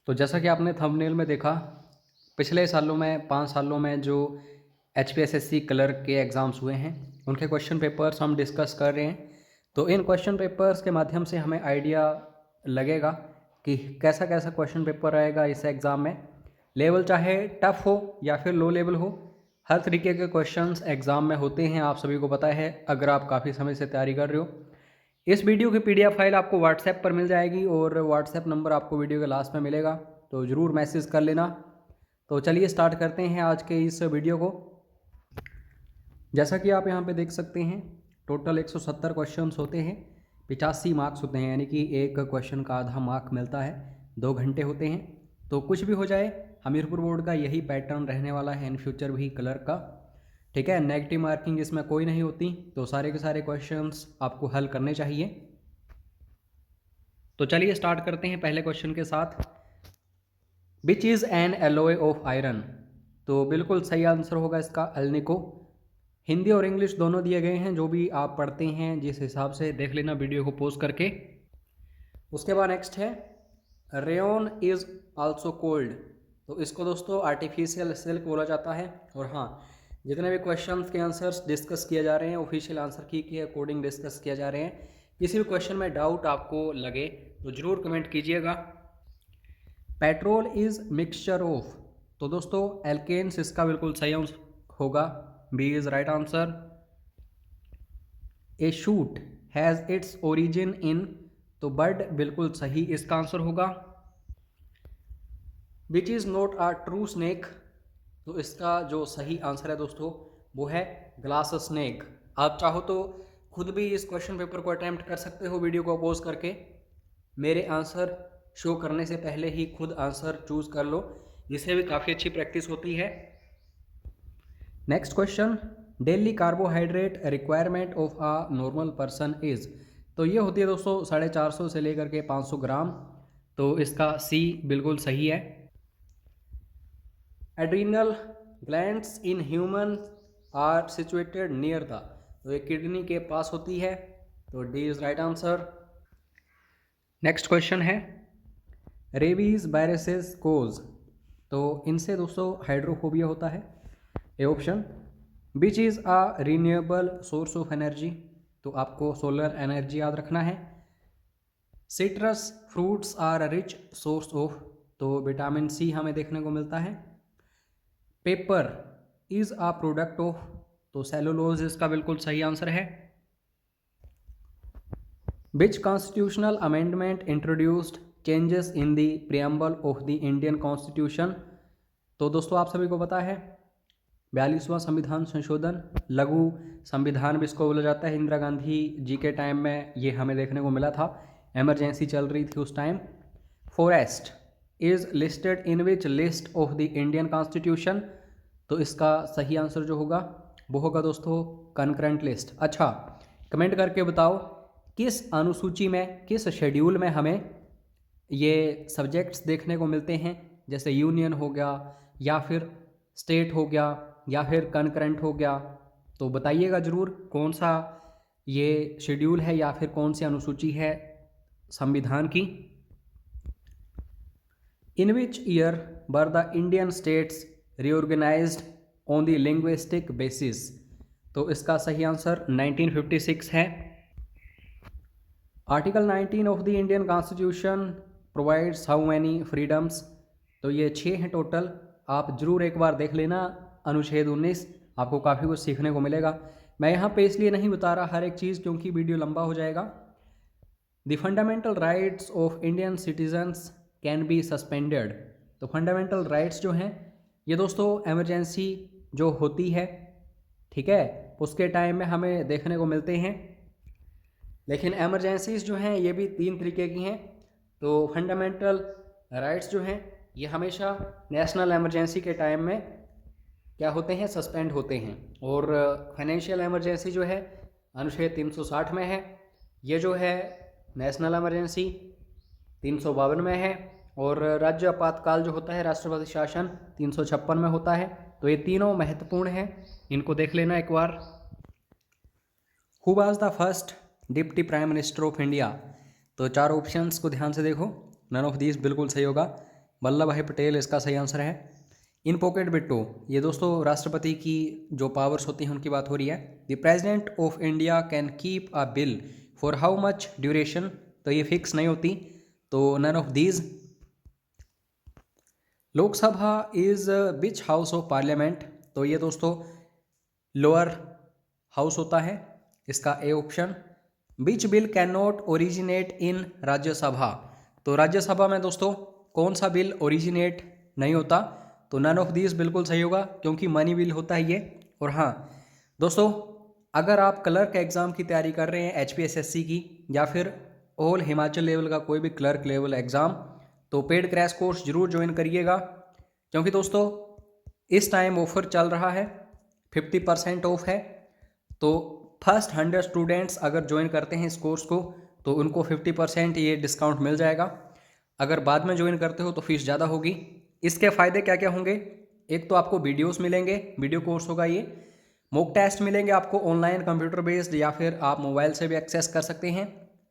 तो जैसा कि आपने थंबनेल में देखा, पिछले सालों में 5 सालों में जो एचपीएसएससी क्लर्क के एग्ज़ाम्स हुए हैं, उनके क्वेश्चन पेपर्स हम डिस्कस कर रहे हैं। तो इन क्वेश्चन पेपर्स के माध्यम से हमें आइडिया लगेगा कि कैसा कैसा क्वेश्चन पेपर आएगा इस एग्ज़ाम में। लेवल चाहे टफ़ हो या फिर लो लेवल हो, हर तरीके के क्वेश्चंस एग्ज़ाम में होते हैं, आप सभी को पता है अगर आप काफ़ी समय से तैयारी कर रहे हो। इस वीडियो की पीडीएफ फाइल आपको व्हाट्सएप पर मिल जाएगी और व्हाट्सएप नंबर आपको वीडियो के लास्ट में मिलेगा, तो ज़रूर मैसेज कर लेना। तो चलिए स्टार्ट करते हैं आज के इस वीडियो को। जैसा कि आप यहाँ पे देख सकते हैं, टोटल 170 क्वेश्चंस होते हैं, 85 मार्क्स होते हैं, यानी कि एक क्वेश्चन का आधा मार्क मिलता है, 2 घंटे होते हैं। तो कुछ भी हो जाए, हमीरपुर बोर्ड का यही पैटर्न रहने वाला है इन फ्यूचर भी क्लर्क का। ठीक है, नेगेटिव मार्किंग इसमें कोई नहीं होती, तो सारे के सारे क्वेश्चंस आपको हल करने चाहिए। तो चलिए स्टार्ट करते हैं पहले क्वेश्चन के साथ। Which is an alloy of iron? तो बिल्कुल सही आंसर होगा इसका अल्निको। हिंदी और इंग्लिश दोनों दिए गए हैं, जो भी आप पढ़ते हैं जिस हिसाब से देख लेना वीडियो को पॉज करके। उसके बाद नेक्स्ट है रेयन इज़ आल्सो कोल्ड। तो इसको दोस्तों आर्टिफिशियल सिल्क बोला जाता है। और हाँ, जितने भी क्वेश्चंस के आंसर्स डिस्कस किए जा रहे हैं ऑफिशियल आंसर की के अकॉर्डिंग डिस्कस किया जा रहे हैं। किसी भी क्वेश्चन में डाउट आपको लगे तो ज़रूर कमेंट कीजिएगा। Petrol is mixture of. तो दोस्तों एल्केन्स इसका बिल्कुल सही आंसर होगा, B is right answer. A shoot has its origin in. तो बर्ड बिल्कुल सही इसका आंसर होगा। Which is not a true snake. तो इसका जो सही आंसर है दोस्तों वो है ग्लास स्नेक। आप चाहो तो खुद भी इस क्वेश्चन पेपर को अटैम्प्ट कर सकते हो वीडियो को पॉज करके। मेरे आंसर शो करने से पहले ही खुद आंसर चूज कर लो, जिससे भी काफ़ी अच्छी प्रैक्टिस होती है। Next question, daily carbohydrate requirement of a normal person is. तो ये होती है दोस्तों 450 से लेकर के 500 ग्राम। तो इसका सी बिल्कुल सही है। Adrenal glands in human are situated near the. तो ये किडनी के पास होती है, तो D is right answer. Next question है रेबीज वायरसेस कोज। तो इनसे दोस्तों हाइड्रोफोबिया होता है। A option, which is a renewable source of energy. तो आपको सोलर एनर्जी याद रखना है। Citrus fruits are rich source of. तो विटामिन सी हमें देखने को मिलता है। Paper is a product of. तो सेलुलोज इसका बिल्कुल सही आंसर है। Which constitutional amendment introduced changes in the preamble of the Indian constitution. तो दोस्तों आप सभी को पता है 42वां संविधान संशोधन, लघु संविधान भी इसको बोला जाता है। इंदिरा गांधी जी के टाइम में ये हमें देखने को मिला था, एमरजेंसी चल रही थी उस time. Forest is listed in which list of the Indian constitution. तो इसका सही आंसर जो होगा वो होगा दोस्तों कनकरेंट लिस्ट। अच्छा, कमेंट करके बताओ किस अनुसूची में, किस शेड्यूल में हमें ये सब्जेक्ट्स देखने को मिलते हैं, जैसे यूनियन हो गया या फिर स्टेट हो गया या फिर कनकरेंट हो गया। तो बताइएगा ज़रूर कौन सा ये शेड्यूल है या फिर कौन सी अनुसूची है संविधान की। In which year were the Indian states reorganised on the linguistic basis. तो इसका सही आंसर 1956 है। Article 19 of the Indian constitution provides how many freedoms. तो ये 6 हैं टोटल। आप जरूर एक बार देख लेना अनुच्छेद 19, आपको काफ़ी कुछ सीखने को मिलेगा। मैं यहाँ पे इसलिए नहीं बता रहा हर एक चीज़ क्योंकि वीडियो लंबा हो जाएगा। The fundamental rights of Indian citizens can be suspended. तो फंडामेंटल राइट्स जो हैं ये दोस्तों एमरजेंसी जो होती है, ठीक है, उसके टाइम में हमें देखने को मिलते हैं। लेकिन एमरजेंसीज जो हैं ये भी 3 तरीके की हैं। तो फंडामेंटल राइट्स जो हैं ये हमेशा नेशनल एमरजेंसी के टाइम में क्या होते हैं, सस्पेंड होते हैं। और फाइनेंशियल एमरजेंसी जो है अनुच्छेद 360 में है। ये जो है नेशनल एमरजेंसी 352 में है। और राज्य आपातकाल जो होता है राष्ट्रपति शासन 356 में होता है। तो ये तीनों महत्वपूर्ण हैं, इनको देख लेना एक बार। Who was the first deputy prime minister of India. तो 4 ऑप्शंस को ध्यान से देखो, नन ऑफ दीज बिल्कुल सही होगा। वल्लभ भाई पटेल इसका सही आंसर है। इन पॉकेट बिट्टू, ये दोस्तों राष्ट्रपति की जो पावर्स होती हैं उनकी बात हो रही है। The president of India can keep a bill for how much duration, तो ये फिक्स नहीं होती, तो none of these. Lok Sabha is which house of parliament, तो ये दोस्तों लोअर हाउस होता है, इसका A option. Which bill can not originate in Rajya Sabha, तो राज्यसभा में दोस्तों कौन सा बिल ओरिजिनेट नहीं होता, तो नन ऑफ दिस बिल्कुल सही होगा, क्योंकि मनी बिल होता है ये। और हाँ दोस्तों, अगर आप क्लर्क एग्ज़ाम की तैयारी कर रहे हैं HPSSC की, या फिर ऑल हिमाचल लेवल का कोई भी क्लर्क लेवल एग्ज़ाम, तो पेड क्रैश कोर्स जरूर ज्वाइन करिएगा, क्योंकि दोस्तों इस टाइम ऑफर चल रहा है, 50% ऑफ है। तो फर्स्ट 100 स्टूडेंट्स अगर ज्वाइन करते हैं इस कोर्स को, तो उनको 50% ये डिस्काउंट मिल जाएगा। अगर बाद में ज्वाइन करते हो तो फीस ज़्यादा होगी। इसके फ़ायदे क्या क्या होंगे? एक तो आपको वीडियोस मिलेंगे, वीडियो कोर्स होगा ये। मॉक टेस्ट मिलेंगे आपको ऑनलाइन कंप्यूटर बेस्ड, या फिर आप मोबाइल से भी एक्सेस कर सकते हैं।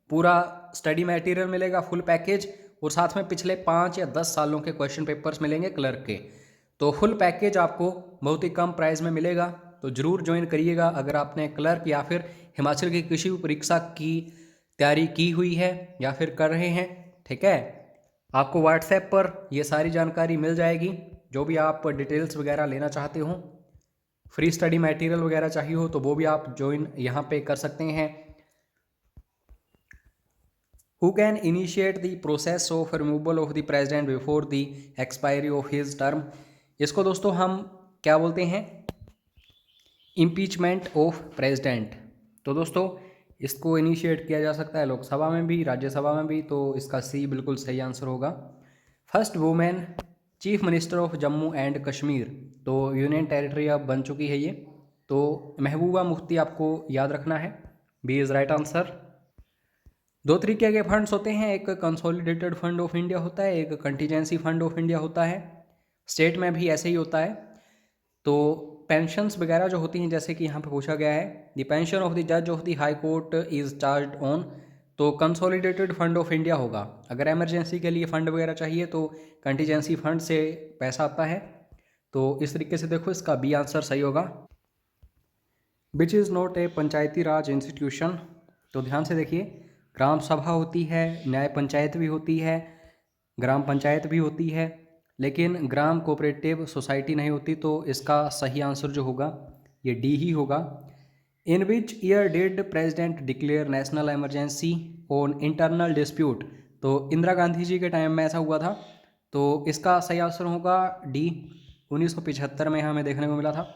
पूरा स्टडी मटेरियल मिलेगा, फुल पैकेज, और साथ में पिछले 5 या 10 सालों के क्वेश्चन पेपर्स मिलेंगे क्लर्क के। तो फुल पैकेज आपको बहुत ही कम प्राइस में मिलेगा, तो ज़रूर ज्वाइन करिएगा अगर आपने क्लर्क या फिर हिमाचल की किसी भी परीक्षा की तैयारी की हुई है या फिर कर रहे हैं। ठीक है, आपको व्हाट्सएप पर ये सारी जानकारी मिल जाएगी, जो भी आप डिटेल्स वगैरह लेना चाहते हो, फ्री स्टडी मटेरियल वगैरह चाहिए हो, तो वो भी आप ज्वाइन यहाँ पे कर सकते हैं। Who can initiate the process of removal of the president before the expiry of his term, इसको दोस्तों हम क्या बोलते हैं? Impeachment of president. तो दोस्तों इसको इनिशिएट किया जा सकता है लोकसभा में भी, राज्यसभा में भी, तो इसका सी बिल्कुल सही आंसर होगा। First women chief minister of Jammu and Kashmir, तो यूनियन टेरिटरी अब बन चुकी है ये, तो महबूबा मुफ्ती आपको याद रखना है, बी इज़ राइट आंसर। 2 तरीके के फंड्स होते हैं, एक कंसोलिडेटेड फंड ऑफ इंडिया होता है, एक कंटीजेंसी फंड ऑफ इंडिया होता है। स्टेट में भी ऐसे ही होता है। तो पेंशन्स वगैरह जो होती हैं, जैसे कि यहाँ पे पूछा गया है, द पेंशन ऑफ द जज of the high court is charge on, तो कंसोलिडेटेड फंड ऑफ इंडिया होगा। अगर इमरजेंसी के लिए फंड वगैरह चाहिए तो कंटीजेंसी फंड से पैसा आता है। तो इस तरीके से देखो, इसका बी आंसर सही होगा। Which is not a Panchayati Raj institution, तो ध्यान से देखिए, ग्राम सभा होती है, न्याय पंचायत भी होती है, ग्राम पंचायत भी होती है, लेकिन ग्राम कोऑपरेटिव सोसाइटी नहीं होती, तो इसका सही आंसर जो होगा ये डी ही होगा। In which year did president declare national emergency on internal dispute, तो इंदिरा गांधी जी के टाइम में ऐसा हुआ था, तो इसका सही आंसर होगा डी, 1975 में हमें देखने को मिला था।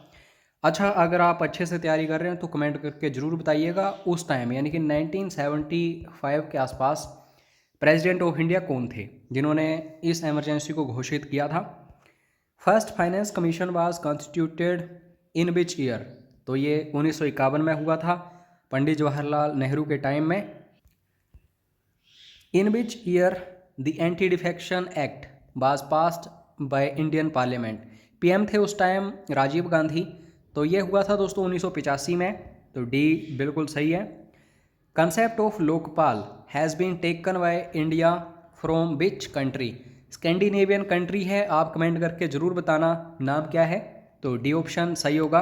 अच्छा, अगर आप अच्छे से तैयारी कर रहे हैं तो कमेंट करके ज़रूर बताइएगा, उस टाइम यानी कि 1975 के आसपास प्रेसिडेंट ऑफ इंडिया कौन थे जिन्होंने इस इमरजेंसी को घोषित किया था। First finance commission was constituted in which year, तो ये 1951 में हुआ था, पंडित जवाहरलाल नेहरू के टाइम में। In which year the anti defection act was passed by Indian parliament, PM थे उस टाइम राजीव गांधी, तो ये हुआ था दोस्तों 1985 में, तो डी बिल्कुल सही है। Concept of Lokpal has been taken by India from which country, Scandinavian country है, आप कमेंट करके ज़रूर बताना नाम क्या है, तो डी ऑप्शन सही होगा।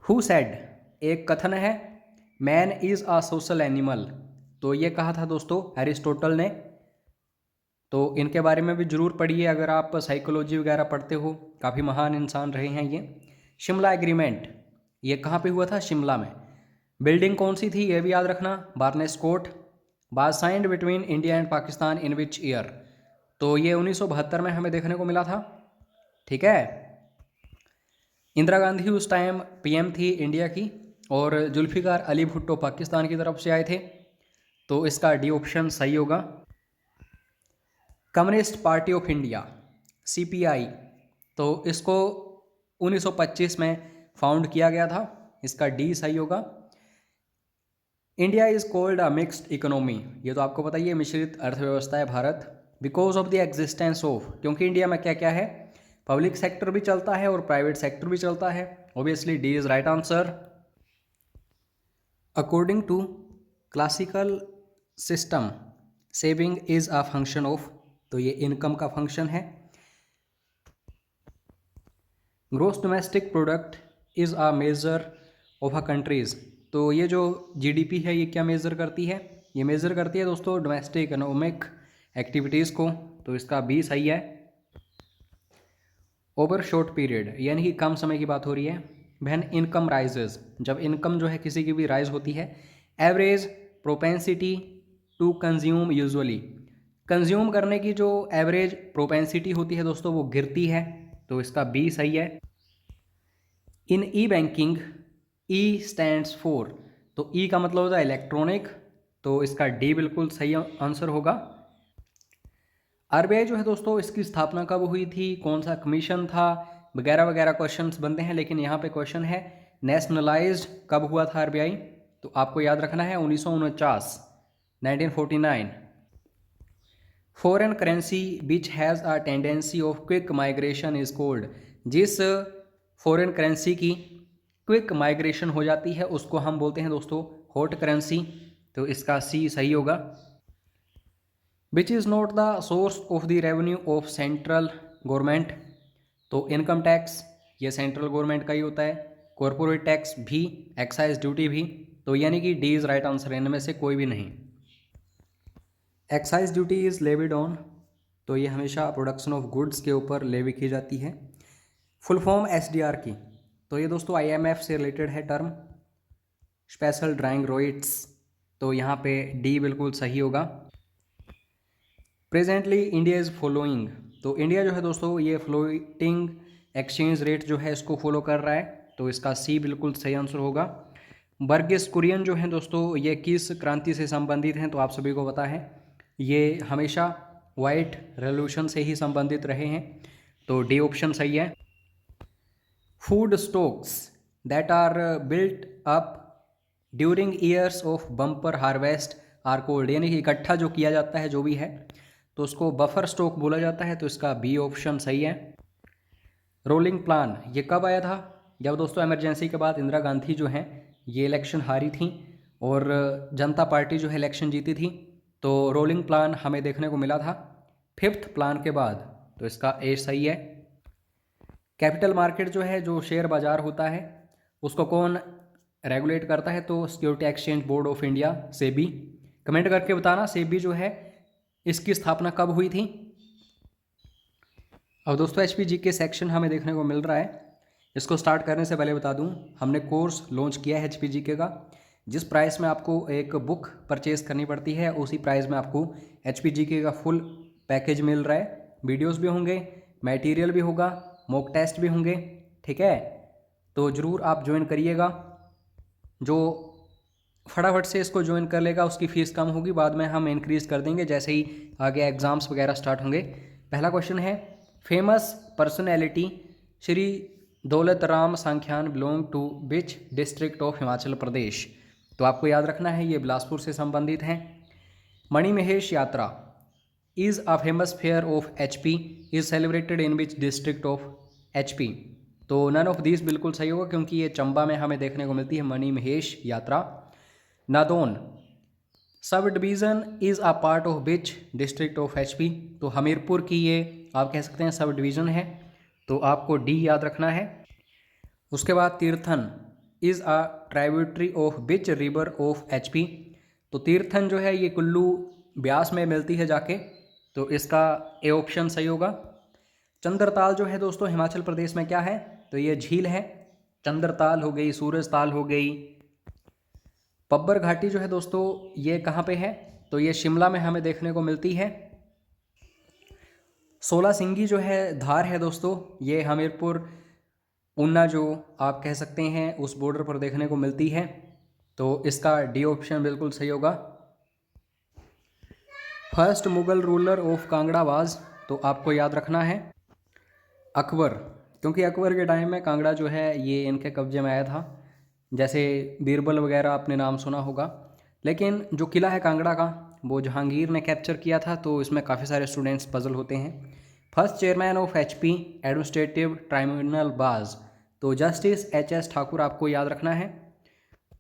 हु सेड, एक कथन है, man is a social animal, तो ये कहा था दोस्तों एरिस्टोटल ने, तो इनके बारे में भी ज़रूर पढ़िए अगर आप साइकोलॉजी वगैरह पढ़ते हो, काफ़ी महान इंसान रहे हैं ये। शिमला एग्रीमेंट, ये कहाँ पे हुआ था? शिमला में। बिल्डिंग कौन सी थी ये भी याद रखना, baldness court. Was signed between India and Pakistan in which year, तो ये 1972 में हमें देखने को मिला था। ठीक है, इंदिरा गांधी उस टाइम पीएम थी इंडिया की, और जुल्फिकार अली भुट्टो पाकिस्तान की तरफ से आए थे, तो इसका डी ऑप्शन सही होगा। Communist party of India CPI, तो इसको 1925 में फाउंड किया गया था, इसका डी सही होगा। India is called a mixed economy, ये तो आपको पता ही है, मिश्रित अर्थव्यवस्था है Bharat, because of the existence of, क्योंकि इंडिया में क्या क्या है, पब्लिक सेक्टर भी चलता है और प्राइवेट सेक्टर भी चलता है, obviously D is right answer. According to classical system saving is a function of, तो ये इनकम का फंक्शन है। Gross domestic product is a measure of a country's. तो ये जो जीडीपी है ये क्या मेज़र करती है? ये मेज़र करती है दोस्तों डोमेस्टिक इकोनॉमिक एक्टिविटीज़ को। तो इसका बी सही है। ओवर शॉर्ट पीरियड यानी कि कम समय की बात हो रही है। व्हेन इनकम राइजेज, जब इनकम जो है किसी की भी राइज होती है। Average propensity to consume usually, consume करने की जो एवरेज प्रोपेंसिटी होती है दोस्तों वो गिरती है। तो इसका बी सही है। इन ई बैंकिंग, ई स्टैंड्स फॉर, तो ई का मतलब होता है इलेक्ट्रॉनिक, तो इसका डी बिल्कुल सही आंसर होगा। आरबीआई जो है दोस्तों इसकी स्थापना कब हुई थी, कौन सा कमीशन था, वगैरह वगैरह क्वेश्चंस बनते हैं। लेकिन यहाँ पे क्वेश्चन है नेशनलाइज्ड कब हुआ था आरबीआई, तो आपको याद रखना है 1949, 1949। Foreign currency which has a tendency of quick migration is cold, जिस फॉरेन करेंसी की क्विक माइग्रेशन हो जाती है उसको हम बोलते हैं दोस्तों हॉट करेंसी। तो इसका सी सही होगा। Which is not the source of the revenue of central government, तो इनकम टैक्स ये सेंट्रल गवर्नमेंट का ही होता है। कॉरपोरेट टैक्स भी, एक्साइज ड्यूटी भी, तो यानी कि डी इज़ राइट आंसर, इनमें से कोई भी नहीं। Excise duty is levied on, तो ये हमेशा प्रोडक्शन ऑफ गुड्स के ऊपर लेवी की जाती है। फुल फॉर्म एसडीआर की, तो ये दोस्तों आईएमएफ से रिलेटेड है टर्म, स्पेशल ड्राइंग राइट्स, तो यहाँ पे डी बिल्कुल सही होगा। प्रेजेंटली इंडिया इज़ फॉलोइंग, तो इंडिया जो है दोस्तों ये फ्लोटिंग एक्सचेंज रेट जो है इसको फॉलो कर रहा है, तो इसका सी बिल्कुल सही आंसर होगा। बर्गिस कुरियन जो है दोस्तों ये किस क्रांति से संबंधित हैं, तो आप सभी को पता है ये हमेशा वाइट रेवोल्यूशन से ही संबंधित रहे हैं, तो डी ऑप्शन सही है। Food stocks that are built up during years of bumper harvest are called, यानी कि इकट्ठा जो किया जाता है जो भी है तो उसको बफर स्टॉक बोला जाता है, तो इसका बी ऑप्शन सही है। रोलिंग प्लान ये कब आया था, जब दोस्तों इमरजेंसी के बाद इंदिरा गांधी जो हैं ये इलेक्शन हारी थी और जनता पार्टी जो है इलेक्शन जीती थी, तो रोलिंग प्लान हमें देखने को मिला था 5th प्लान के बाद, तो इसका ए सही है। कैपिटल मार्केट जो है जो शेयर बाजार होता है उसको कौन रेगुलेट करता है, तो security exchange board of India SEBI. Comment करके बताना सेबी जो है इसकी स्थापना कब हुई थी। अब दोस्तों एचपीजी के सेक्शन हमें देखने को मिल रहा है। इसको स्टार्ट करने से पहले बता दूं हमने कोर्स लॉन्च किया है एचपीजी के का, जिस प्राइस में आपको एक बुक परचेज करनी पड़ती है उसी प्राइस में आपको एचपीजी के का फुल पैकेज मिल रहा है। वीडियोस भी होंगे, मटेरियल भी होगा, मॉक टेस्ट भी होंगे, ठीक है। तो ज़रूर आप ज्वाइन करिएगा, जो फटाफट से इसको ज्वाइन कर लेगा उसकी फ़ीस कम होगी, बाद में हम इंक्रीज़ कर देंगे जैसे ही आगे एग्ज़ाम्स वगैरह स्टार्ट होंगे। पहला क्वेश्चन है famous personality Shri Daulat Ram Sankhyan belong to which district of Himachal Pradesh, तो आपको याद रखना है ये बिलासपुर से संबंधित हैं। मणिमहेश यात्रा is a famous fair of HP is celebrated in which district of HP, तो नन ऑफ दिस बिल्कुल सही होगा क्योंकि ये चंबा में हमें देखने को मिलती है मणिमहेश यात्रा। Nadaun sub division is a part of which district of HP, तो हमीरपुर की ये आप कह सकते हैं सब डिवीज़न है, तो आपको डी याद रखना है। उसके बाद Tirthan is a tributary of which river of HP, तो तीर्थन जो है ये कुल्लू ब्यास में मिलती है जाके, तो इसका ए ऑप्शन सही होगा। चंद्रताल जो है दोस्तों हिमाचल प्रदेश में क्या है, तो ये झील है। चंद्रताल हो गई, सूरज ताल हो गई। पब्बर घाटी जो है दोस्तों ये कहाँ पे है, तो ये शिमला में हमें देखने को मिलती है। 16 सिंगी जो है धार है दोस्तों ये हमीरपुर ऊना जो आप कह सकते हैं उस बॉर्डर पर देखने को मिलती है, तो इसका डी ऑप्शन बिल्कुल सही होगा। First Mughal ruler of Kangra was, तो आपको याद रखना है अकबर, क्योंकि अकबर के टाइम में कांगड़ा जो है ये इनके कब्जे में आया था। जैसे बीरबल वगैरह आपने नाम सुना होगा, लेकिन जो किला है कांगड़ा का वो जहांगीर ने कैप्चर किया था, तो इसमें काफ़ी सारे स्टूडेंट्स पजल होते हैं। First chairman of HP administrative tribunal बाज, तो जस्टिस एचएस ठाकुर आपको याद रखना है।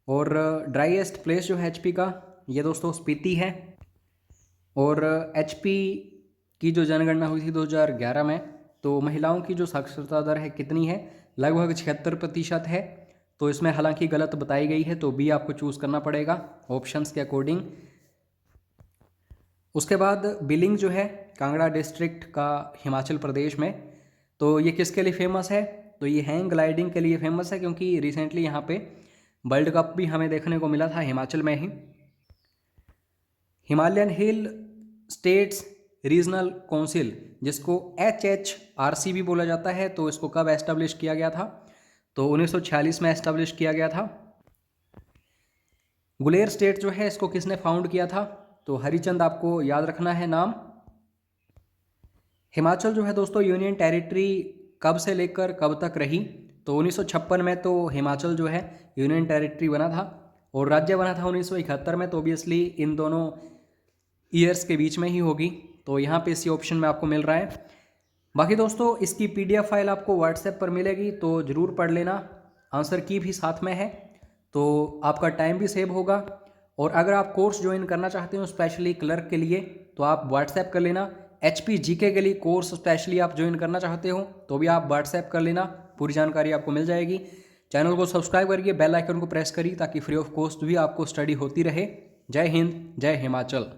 और ड्राइएस्ट प्लेस जो है एचपी का ये दोस्तों स्पीति है। और एचपी की जो जनगणना हुई थी 2011 में, तो महिलाओं की जो साक्षरता दर है कितनी है, लगभग 76% है। तो इसमें हालांकि गलत बताई गई है, तो बी आपको चूज़ करना पड़ेगा ऑप्शंस के अकॉर्डिंग। उसके बाद बिलिंग जो है कांगड़ा डिस्ट्रिक्ट का हिमाचल प्रदेश में, तो ये किसके लिए फेमस है, तो ये हैंग ग्लाइडिंग के लिए फेमस है, क्योंकि रिसेंटली यहाँ पे वर्ल्ड कप भी हमें देखने को मिला था हिमाचल में ही। Himalayan hill states regional council, जिसको HHRC भी बोला जाता है, तो इसको कब एस्टेब्लिश किया गया था, तो 1946 में एस्टेब्लिश किया गया था। गुलेर स्टेट जो है इसको किसने फाउंड किया था, तो हरिचंद आपको याद रखना है नाम। हिमाचल जो है दोस्तों यूनियन टेरिटरी कब से लेकर कब तक रही, तो 1956 में तो हिमाचल जो है यूनियन टेरिटरी बना था, और राज्य बना था 1971 में, तो ऑब्वियसली इन दोनों ईयर्स के बीच में ही होगी, तो यहाँ पे इसी ऑप्शन में आपको मिल रहा है। बाकी दोस्तों इसकी PDF फाइल आपको व्हाट्सएप पर मिलेगी, तो ज़रूर पढ़ लेना, आंसर की भी साथ में है, तो आपका टाइम भी सेव होगा। और अगर आप कोर्स ज्वाइन करना चाहते हो स्पेशली क्लर्क के लिए, तो आप व्हाट्सएप कर लेना। HP GK के लिए कोर्स स्पेशली आप ज्वाइन करना चाहते हो तो भी आप व्हाट्सएप कर लेना, पूरी जानकारी आपको मिल जाएगी। चैनल को सब्सक्राइब करिए, बेल आइकन को प्रेस करिए, ताकि फ्री ऑफ कॉस्ट भी आपको स्टडी होती रहे। जय हिंद, जय हिमाचल।